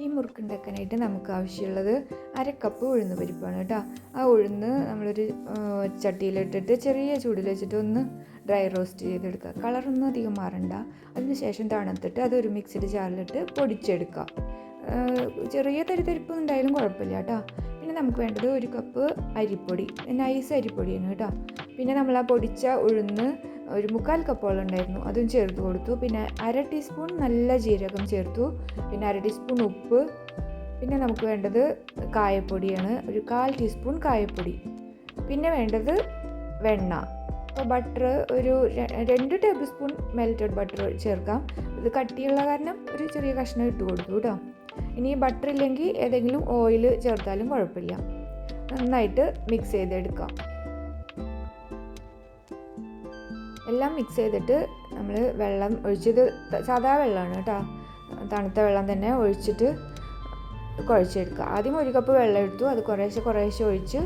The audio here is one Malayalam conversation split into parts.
ഈ മുറുക്കുണ്ടാക്കാനായിട്ട് നമുക്ക് ആവശ്യമുള്ളത് 1/2 കപ്പ് ഉഴുന്ന് പരിപ്പാണ് കേട്ടോ. ആ ഉഴുന്ന് നമ്മളൊരു ചട്ടിയിലിട്ടിട്ട് ചെറിയ ചൂടിൽ വെച്ചിട്ട് ഒന്ന് ഡ്രൈ റോസ്റ്റ് ചെയ്തെടുക്കുക. കളറൊന്നും അധികം മാറണ്ട. അതിന് ശേഷം തണുത്തിട്ട് അതൊരു മിക്സിയുടെ ജാറിലിട്ട് പൊടിച്ചെടുക്കുക. ചെറിയ തരിതരിപ്പ് ഉണ്ടായാലും കുഴപ്പമില്ല കേട്ടോ. പിന്നെ നമുക്ക് വേണ്ടത് 1 കപ്പ് അരിപ്പൊടി, നൈസ് അരിപ്പൊടിയാണ് കേട്ടോ. പിന്നെ നമ്മൾ ആ പൊടിച്ച ഉഴുന്ന് ഒരു 1/4 കപ്പോളം ഉണ്ടായിരുന്നു, അതും ചേർത്ത് കൊടുത്തു. പിന്നെ 1/2 ടീസ്പൂൺ നല്ല ജീരകം ചേർത്തു. പിന്നെ 1/2 ടീസ്പൂൺ ഉപ്പ്. പിന്നെ നമുക്ക് വേണ്ടത് കായപ്പൊടിയാണ്, ഒരു 1/4 ടീസ്പൂൺ കായപ്പൊടി. പിന്നെ വേണ്ടത് വെണ്ണ. അപ്പോൾ ബട്ടർ ഒരു 2 ടേബിൾ സ്പൂൺ മെൽറ്റഡ് ബട്ടർ ചേർക്കാം. ഇത് കട്ടിയുള്ള കാരണം ഒരു ചെറിയ കഷ്ണം ഇട്ട് കൊടുത്തു കേട്ടോ. ഇനി ബട്ടർ ഇല്ലെങ്കിൽ ഏതെങ്കിലും ഓയിൽ ചേർത്താലും കുഴപ്പമില്ല. നന്നായിട്ട് മിക്സ് ചെയ്തെടുക്കാം. എല്ലാം മിക്സ് ചെയ്തിട്ട് നമ്മൾ വെള്ളം ഒഴിച്ചത് സാധാ വെള്ളമാണ് കേട്ടോ, തണുത്ത വെള്ളം തന്നെ ഒഴിച്ചിട്ട് കുഴച്ചെടുക്കുക. ആദ്യം 1 കപ്പ് വെള്ളം എടുത്തു, അത് കുറേശ്ശെ ഒഴിച്ച്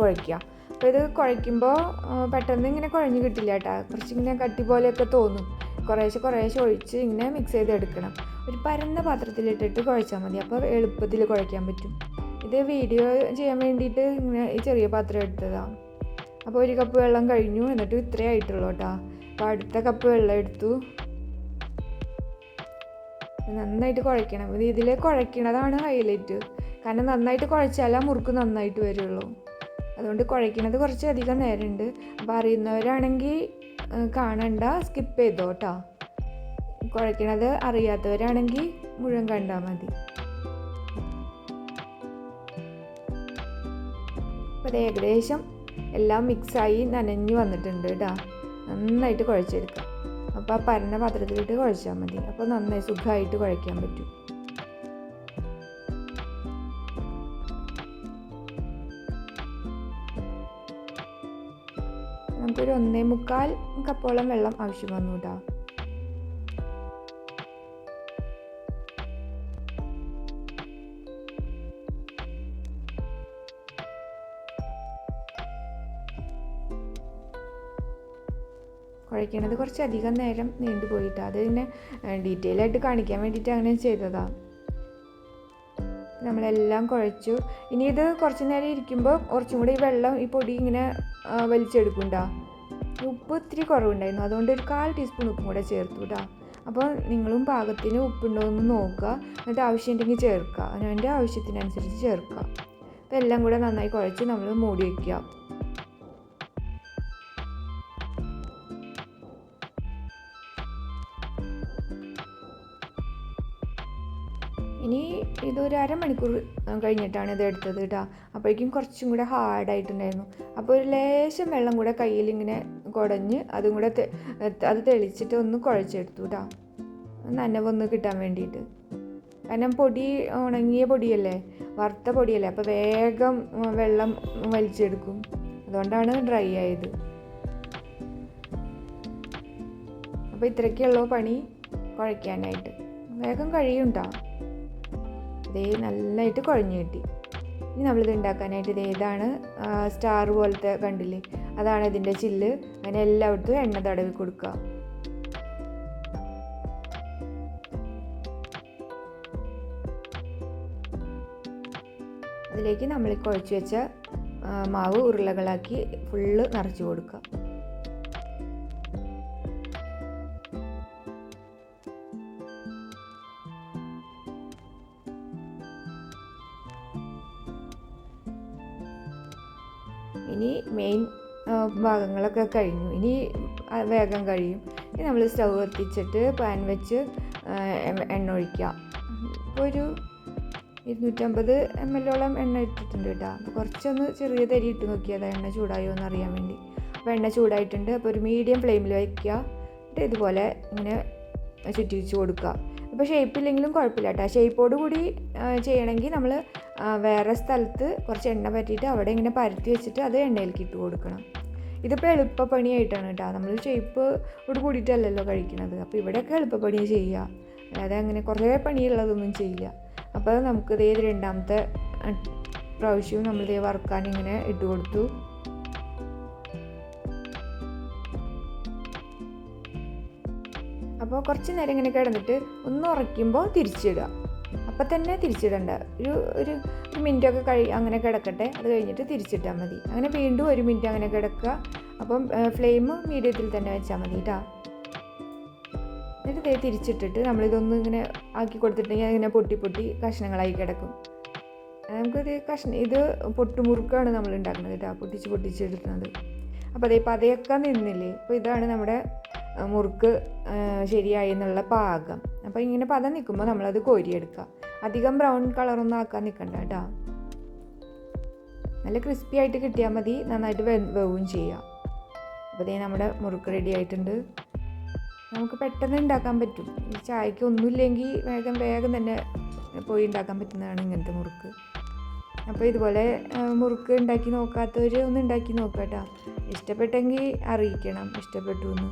കുഴയ്ക്കുക. അപ്പോൾ ഇത് കുഴയ്ക്കുമ്പോൾ പെട്ടെന്ന് ഇങ്ങനെ കുഴഞ്ഞ് കിട്ടില്ല കേട്ടോ, കുറച്ചിങ്ങനെ കട്ടി പോലെയൊക്കെ തോന്നും. കുറേശ്ശെ ഒഴിച്ച് ഇങ്ങനെ മിക്സ് ചെയ്തെടുക്കണം. ഒരു പരന്ന പാത്രത്തിലിട്ടിട്ട് കുഴച്ചാൽ മതി, അപ്പോൾ എളുപ്പത്തിൽ കുഴയ്ക്കാൻ പറ്റും. ഇത് വീഡിയോ ചെയ്യാൻ വേണ്ടിയിട്ട് ഇങ്ങനെ ഈ ചെറിയ പാത്രം എടുത്തതാണ്. അപ്പോൾ 1 കപ്പ് വെള്ളം കഴിഞ്ഞു, എന്നിട്ട് ഇത്രയേ ആയിട്ടുള്ളൂ കേട്ടോ. അപ്പോൾ അടുത്ത കപ്പ് വെള്ളം എടുത്തു. നന്നായിട്ട് കുഴയ്ക്കണം. ഇതിൽ കുഴയ്ക്കണതാണ് ഹൈലൈറ്റ്, കാരണം നന്നായിട്ട് കുഴച്ചാൽ ആ മുറുക്ക് നന്നായിട്ട് വരുള്ളൂ. അതുകൊണ്ട് കുഴയ്ക്കണത് കുറച്ചധികം നേരമുണ്ട്. അപ്പോൾ അറിയുന്നവരാണെങ്കിൽ കാണണ്ട, സ്കിപ്പ് ചെയ്തോ കേട്ടോ. കുഴയ്ക്കണത് അറിയാത്തവരാണെങ്കിൽ മുഴുവൻ കണ്ടാൽ മതി. അപ്പോൾ ഏകദേശം എല്ലാം മിക്സായി നനഞ്ഞ് വന്നിട്ടുണ്ട് കേട്ടോ. നന്നായിട്ട് കുഴച്ചെടുക്കാം. അപ്പോൾ ആ പരന്ന പാത്രത്തിലിട്ട് കുഴച്ചാൽ മതി, അപ്പോൾ നന്നായി സുഖമായിട്ട് കുഴയ്ക്കാൻ പറ്റും. നമുക്കൊരു 1.25 കപ്പോളം വെള്ളം ആവശ്യം വന്നു കേട്ടോ. കുഴയ്ക്കണത് കുറച്ചധികം നേരം നീണ്ടുപോയിട്ട് അത് പിന്നെ ഡീറ്റെയിൽ ആയിട്ട് കാണിക്കാൻ വേണ്ടിയിട്ട് അങ്ങനെ ചെയ്തതാണ്. നമ്മളെല്ലാം കുഴച്ചു. ഇനി ഇത് കുറച്ച് നേരം ഇരിക്കുമ്പോൾ കുറച്ചും കൂടി ഈ വെള്ളം ഈ പൊടി ഇങ്ങനെ വലിച്ചെടുക്കണ്ട. ഉപ്പ് ഇത്തിരി കുറവുണ്ടായിരുന്നു, അതുകൊണ്ട് ഒരു 1/4 ടീസ്പൂൺ ഉപ്പും കൂടെ ചേർത്തു കേട്ടോ. അപ്പോൾ നിങ്ങളും പാകത്തിന് ഉപ്പുണ്ടോ എന്ന് നോക്കുക, എന്നിട്ട് ആവശ്യമുണ്ടെങ്കിൽ ചേർക്കുക. അതിൻ്റെ ആവശ്യത്തിനനുസരിച്ച് ചേർക്കുക. അപ്പോൾ എല്ലാം കൂടെ നന്നായി കുഴച്ച് നമ്മൾ മൂടി വയ്ക്കുക. ഇനി ഇതൊരു 1/2 മണിക്കൂർ കഴിഞ്ഞിട്ടാണ് ഇത് എടുത്തത് കേട്ടോ. അപ്പോഴേക്കും കുറച്ചും കൂടെ ഹാർഡായിട്ടുണ്ടായിരുന്നു. അപ്പോൾ ഒരു ലേശം വെള്ളം കൂടെ കയ്യിൽ ഇങ്ങനെ കുടഞ്ഞ് അതും കൂടെ അത് തെളിച്ചിട്ട് ഒന്ന് കുഴച്ചെടുത്തു കേട്ടോ, നനവൊന്ന് കിട്ടാൻ വേണ്ടിയിട്ട്. കാരണം പൊടി ഉണങ്ങിയ പൊടിയല്ലേ, വറുത്ത പൊടിയല്ലേ, അപ്പോൾ വേഗം വെള്ളം വലിച്ചെടുക്കും. അതുകൊണ്ടാണ് ഡ്രൈ ആയത്. അപ്പോൾ ഇത്രയ്ക്കുള്ളൂ പണി കുഴയ്ക്കാനായിട്ട്. വേഗം കഴിയുണ്ടോ. ഇതേ നല്ലതായിട്ട് കുഴഞ്ഞു കിട്ടി. ഇനി നമ്മളിത് ഉണ്ടാക്കാനായിട്ട് ഇതാണ് സ്റ്റാർ പോലത്തെ കണ്ടില്ലേ, അതാണ് ഇതിൻ്റെ ചില്ല്. അങ്ങനെ എല്ലായിടത്തും എണ്ണ തടവി കൊടുക്കുക. അതിലേക്ക് നമ്മൾ കുഴച്ച് വെച്ച മാവ് ഉരുളകളാക്കി ഫുള്ള് നിറച്ച് കൊടുക്കുക. ഇനി മെയിൻ ഭാഗങ്ങളൊക്കെ കഴിഞ്ഞു. ഇനി വേഗം കഴിയും. ഇനി നമ്മൾ സ്റ്റൗ കത്തിച്ചിട്ട് പാൻ വെച്ച് എണ്ണ ഒഴിക്കുക. ഇപ്പോൾ ഒരു 250 ml എണ്ണ ഇട്ടിട്ടുണ്ട് കേട്ടോ. അപ്പോൾ കുറച്ചൊന്ന് ചെറിയ തരി ഇട്ട് നോക്കിയതാണ് എണ്ണ ചൂടായോ എന്ന് അറിയാൻ വേണ്ടി. അപ്പോൾ എണ്ണ ചൂടായിട്ടുണ്ട്. അപ്പോൾ ഒരു മീഡിയം ഫ്ലെയിമിൽ വയ്ക്കുക. എന്നിട്ട് ഇതുപോലെ ഇങ്ങനെ ചുറ്റിച്ച് കൊടുക്കുക. ഇപ്പോൾ ഷേപ്പില്ലെങ്കിലും കുഴപ്പമില്ല കേട്ടോ. ഷേപ്പോട് കൂടി ചെയ്യണമെങ്കിൽ നമ്മൾ വേറെ സ്ഥലത്ത് കുറച്ച് എണ്ണ പറ്റിയിട്ട് അവിടെ ഇങ്ങനെ പരത്തി വെച്ചിട്ട് അത് എണ്ണയിലേക്ക് ഇട്ട് കൊടുക്കണം. ഇതിപ്പോൾ എളുപ്പപ്പണിയായിട്ടാണ് കേട്ടോ. നമ്മൾ ഷേപ്പോട് കൂടിയിട്ടല്ലല്ലോ കഴിക്കുന്നത്. അപ്പോൾ ഇവിടെയൊക്കെ എളുപ്പപ്പണി ചെയ്യുക, അല്ലാതെ അങ്ങനെ കുറേ പണിയുള്ളതൊന്നും ചെയ്യില്ല. അപ്പോൾ നമുക്കിത് 2ാമത്തെ പ്രാവശ്യവും നമ്മളിത് വറുക്കാൻ ഇങ്ങനെ ഇട്ട് കൊടുത്തു. അപ്പോൾ കുറച്ച് നേരം ഇങ്ങനെ കിടന്നിട്ട് ഒന്ന് ഉറയ്ക്കുമ്പോൾ തിരിച്ചിടുക. അപ്പം തന്നെ തിരിച്ചിടണ്ട. ഒരു ഒരു മിനിറ്റൊക്കെ അങ്ങനെ കിടക്കട്ടെ. അത് കഴിഞ്ഞിട്ട് തിരിച്ചിട്ടാൽ മതി. അങ്ങനെ വീണ്ടും 1 മിനിറ്റ് അങ്ങനെ കിടക്കുക. അപ്പം ഫ്ലെയിം മീഡിയത്തിൽ തന്നെ വെച്ചാൽ മതി കേട്ടോ. എന്നിട്ട് തിരിച്ചിട്ടിട്ട് നമ്മളിതൊന്നും ഇങ്ങനെ ആക്കി കൊടുത്തിട്ടുണ്ടെങ്കിൽ അതിങ്ങനെ പൊട്ടി പൊട്ടി കഷ്ണങ്ങളായി കിടക്കും. ഇത് പൊട്ടുമുറുക്കാണ് നമ്മൾ ഉണ്ടാക്കുന്നത് കേട്ടോ, പൊട്ടിച്ചെടുക്കുന്നത്. അപ്പോൾ പതയൊക്കെ നിന്നില്ലേ. അപ്പോൾ ഇതാണ് നമ്മുടെ മുറുക്ക് ശരിയായി എന്നുള്ള പാകം. അപ്പോൾ ഇങ്ങനെ പതം നിൽക്കുമ്പോൾ നമ്മളത് കോരിയെടുക്കുക. അധികം ബ്രൗൺ കളറൊന്നും ആക്കാൻ നിൽക്കണ്ട കേട്ടോ. നല്ല ക്രിസ്പി ആയിട്ട് കിട്ടിയാൽ മതി. നന്നായിട്ട് വേവും ചെയ്യുക. അപ്പോൾ നമ്മുടെ മുറുക്ക് റെഡി ആയിട്ടുണ്ട്. നമുക്ക് പെട്ടെന്ന് ഉണ്ടാക്കാൻ പറ്റും. ഈ ചായക്ക് ഒന്നുമില്ലെങ്കിൽ വേഗം തന്നെ പോയി ഉണ്ടാക്കാൻ പറ്റുന്നതാണ് ഇങ്ങനത്തെ മുറുക്ക്. അപ്പോൾ ഇതുപോലെ മുറുക്ക് ഉണ്ടാക്കി നോക്കാത്തവർ ഒന്ന് ഉണ്ടാക്കി നോക്കാം കേട്ടോ. ഇഷ്ടപ്പെട്ടെങ്കിൽ അറിയിക്കണം ഇഷ്ടപ്പെട്ടു എന്ന്.